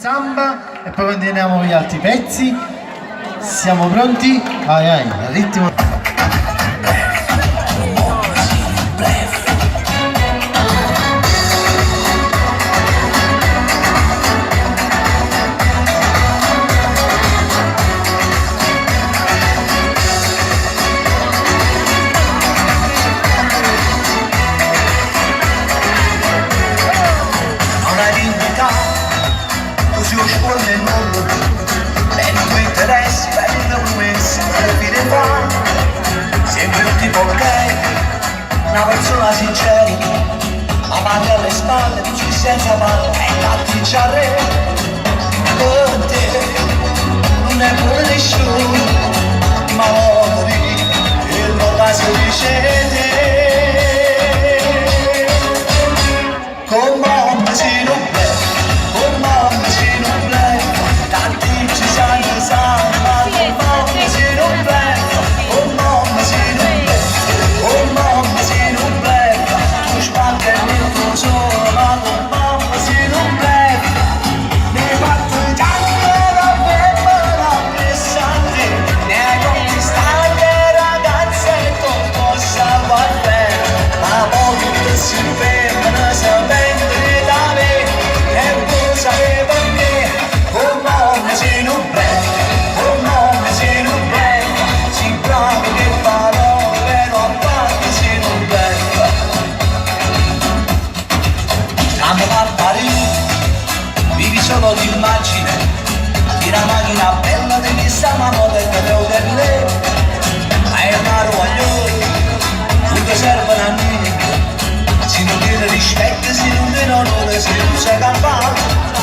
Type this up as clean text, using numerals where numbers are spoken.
samba e poi continuiamo con gli altri pezzi. Siamo pronti? Vai, vai, il ritmo. Così ho scuola e non lo e non mi interessi per il mio promessa per fine fa sempre un tipo ok, una persona sincera avanti alle spalle dici senza palle e tatticciare con te non è pure nessuno ma odi il mio caso riceve con mamma si non vivi solo d'immagine di una macchina bella di chissà ma moderna devo per lei hai un guaglione non ti servono a niente se non tiene rispetto se non tiene onore se non sei capace